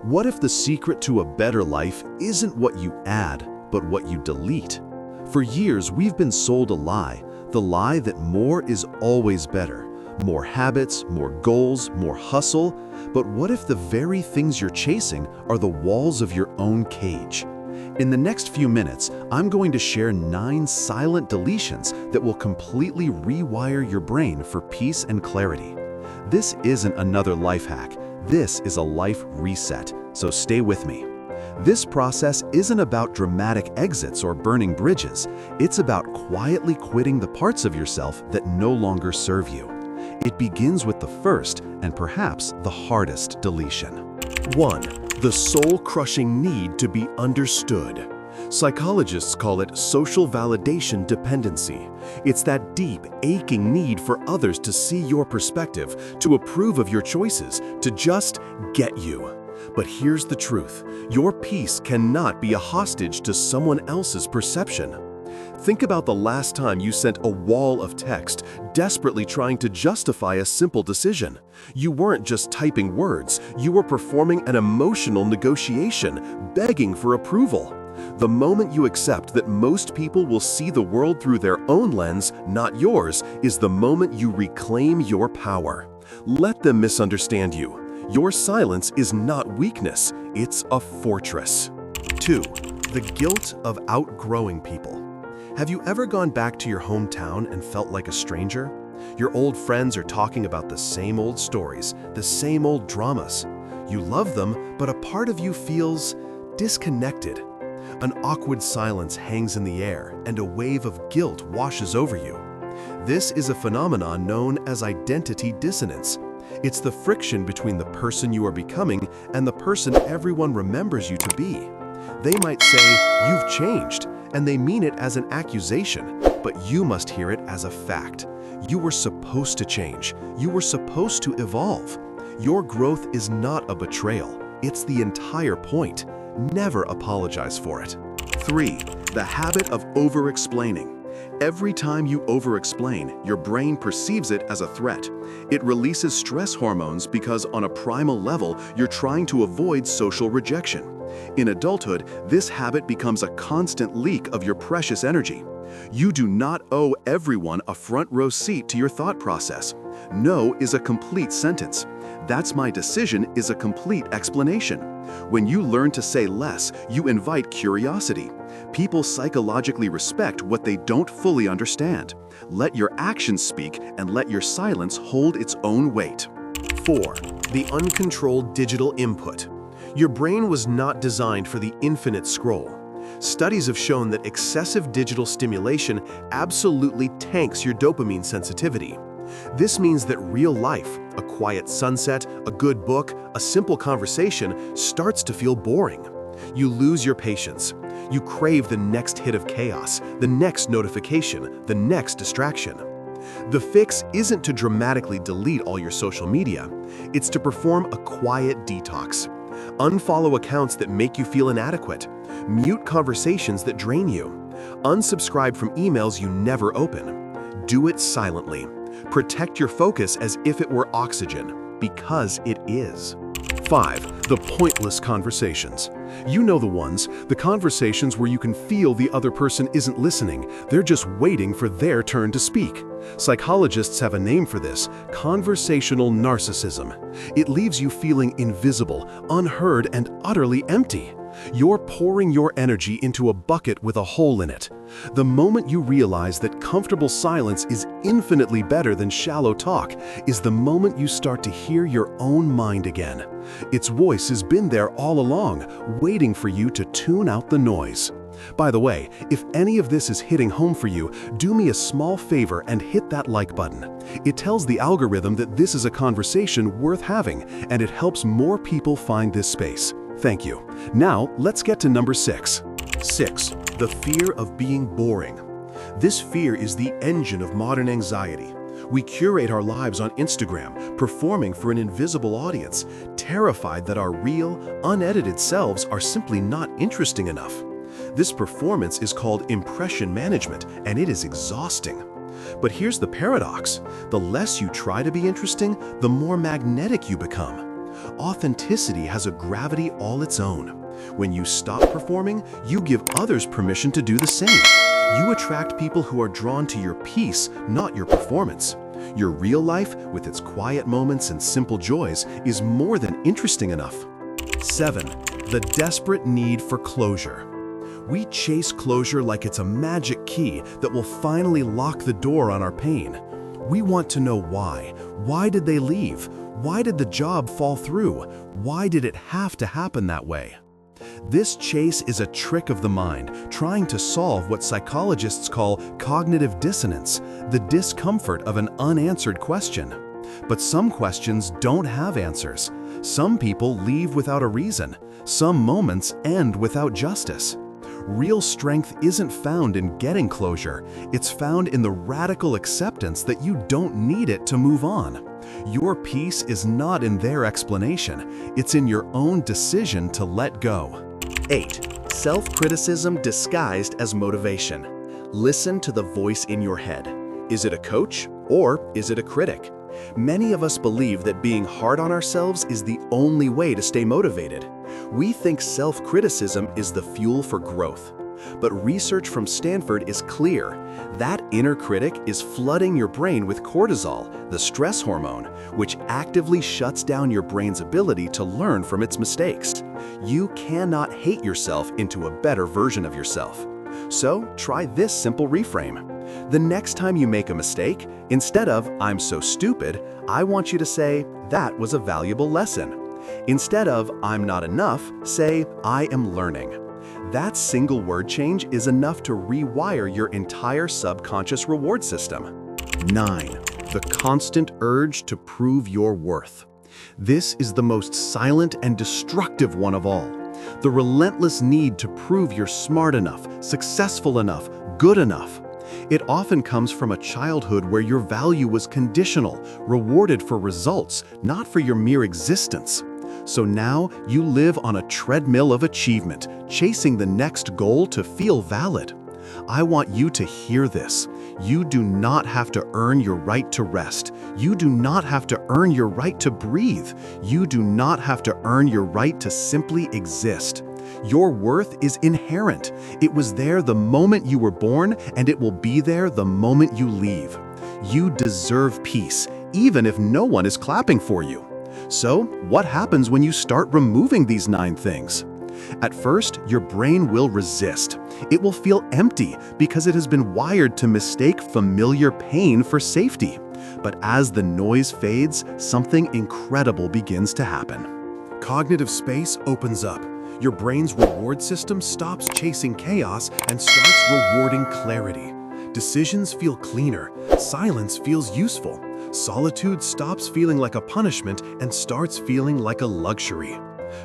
What if the secret to a better life isn't what you add, but what you delete? For years, we've been sold a lie, the lie that more is always better. More habits, more goals, more hustle. But what if the very things you're chasing are the walls of your own cage? In the next few minutes, I'm going to share 9 silent deletions that will completely rewire your brain for peace and clarity. This isn't another life hack. This is a life reset, so stay with me. This process isn't about dramatic exits or burning bridges. It's about quietly quitting the parts of yourself that no longer serve you. It begins with the first and perhaps the hardest deletion. 1. The soul-crushing need to be understood. Psychologists call it social validation dependency. It's that deep, aching need for others to see your perspective, to approve of your choices, to just get you. But here's the truth. Your peace cannot be a hostage to someone else's perception. Think about the last time you sent a wall of text, desperately trying to justify a simple decision. You weren't just typing words, you were performing an emotional negotiation, begging for approval. The moment you accept that most people will see the world through their own lens, not yours, is the moment you reclaim your power. Let them misunderstand you. Your silence is not weakness, it's a fortress. 2. The guilt of outgrowing people. Have you ever gone back to your hometown and felt like a stranger? Your old friends are talking about the same old stories, the same old dramas. You love them, but a part of you feels disconnected. An awkward silence hangs in the air, and a wave of guilt washes over you. This is a phenomenon known as identity dissonance. It's the friction between the person you are becoming and the person everyone remembers you to be. They might say, "You've changed," and they mean it as an accusation, but you must hear it as a fact. You were supposed to change. You were supposed to evolve. Your growth is not a betrayal. It's the entire point. Never apologize for it. 3. The habit of over-explaining. Every time you over-explain, your brain perceives it as a threat. It releases stress hormones because on a primal level, you're trying to avoid social rejection. In adulthood, this habit becomes a constant leak of your precious energy. You do not owe everyone a front-row seat to your thought process. No is a complete sentence. That's my decision is a complete explanation. When you learn to say less, you invite curiosity. People psychologically respect what they don't fully understand. Let your actions speak and let your silence hold its own weight. 4. The uncontrolled digital input. Your brain was not designed for the infinite scroll. Studies have shown that excessive digital stimulation absolutely tanks your dopamine sensitivity. This means that real life, a quiet sunset, a good book, a simple conversation, starts to feel boring. You lose your patience. You crave the next hit of chaos, the next notification, the next distraction. The fix isn't to dramatically delete all your social media. It's to perform a quiet detox. Unfollow accounts that make you feel inadequate. Mute conversations that drain you. Unsubscribe from emails you never open. Do it silently. Protect your focus as if it were oxygen, because it is. 5. The pointless conversations. You know the ones, the conversations where you can feel the other person isn't listening, they're just waiting for their turn to speak. Psychologists have a name for this: conversational narcissism. It leaves you feeling invisible, unheard, and utterly empty. You're pouring your energy into a bucket with a hole in it. The moment you realize that comfortable silence is infinitely better than shallow talk is the moment you start to hear your own mind again. Its voice has been there all along, waiting for you to tune out the noise. By the way, if any of this is hitting home for you, do me a small favor and hit that like button. It tells the algorithm that this is a conversation worth having, and it helps more people find this space. Thank you. Now, let's get to number 6. 6. The fear of being boring. This fear is the engine of modern anxiety. We curate our lives on Instagram, performing for an invisible audience, terrified that our real, unedited selves are simply not interesting enough. This performance is called impression management, and it is exhausting. But here's the paradox. The less you try to be interesting, the more magnetic you become. Authenticity has a gravity all its own. When you stop performing, you give others permission to do the same. You attract people who are drawn to your peace, not your performance. Your real life, with its quiet moments and simple joys, is more than interesting enough. 7. The desperate need for closure. We chase closure like it's a magic key that will finally lock the door on our pain. We want to know why. Why did they leave? Why did the job fall through? Why did it have to happen that way? This chase is a trick of the mind, trying to solve what psychologists call cognitive dissonance, the discomfort of an unanswered question. But some questions don't have answers. Some people leave without a reason. Some moments end without justice. Real strength isn't found in getting closure. It's found in the radical acceptance that you don't need it to move on. Your peace is not in their explanation. It's in your own decision to let go. 8. Self-criticism disguised as motivation. Listen to the voice in your head. Is it a coach or is it a critic? Many of us believe that being hard on ourselves is the only way to stay motivated. We think self-criticism is the fuel for growth. But research from Stanford is clear. That inner critic is flooding your brain with cortisol, the stress hormone, which actively shuts down your brain's ability to learn from its mistakes. You cannot hate yourself into a better version of yourself. So try this simple reframe. The next time you make a mistake, instead of "I'm so stupid," I want you to say, "That was a valuable lesson." Instead of "I'm not enough," say, "I am learning." That single word change is enough to rewire your entire subconscious reward system. 9. The constant urge to prove your worth. This is the most silent and destructive one of all. The relentless need to prove you're smart enough, successful enough, good enough. It often comes from a childhood where your value was conditional, rewarded for results, not for your mere existence. So now you live on a treadmill of achievement, chasing the next goal to feel valid. I want you to hear this. You do not have to earn your right to rest. You do not have to earn your right to breathe. You do not have to earn your right to simply exist. Your worth is inherent. It was there the moment you were born, and it will be there the moment you leave. You deserve peace, even if no one is clapping for you. So, what happens when you start removing these 9 things? At first, your brain will resist. It will feel empty because it has been wired to mistake familiar pain for safety. But as the noise fades, something incredible begins to happen. Cognitive space opens up. Your brain's reward system stops chasing chaos and starts rewarding clarity. Decisions feel cleaner. Silence feels useful. Solitude stops feeling like a punishment and starts feeling like a luxury.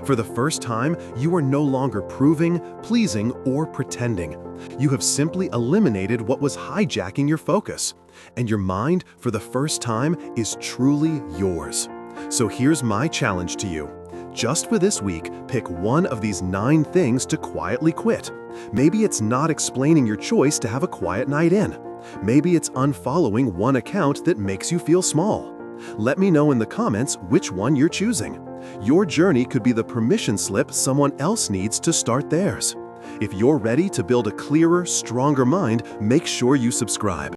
For the first time, you are no longer proving, pleasing, or pretending. You have simply eliminated what was hijacking your focus. And your mind, for the first time, is truly yours. So here's my challenge to you. Just for this week, pick one of these 9 things to quietly quit. Maybe it's not explaining your choice to have a quiet night in. Maybe it's unfollowing one account that makes you feel small. Let me know in the comments which one you're choosing. Your journey could be the permission slip someone else needs to start theirs. If you're ready to build a clearer, stronger mind, make sure you subscribe.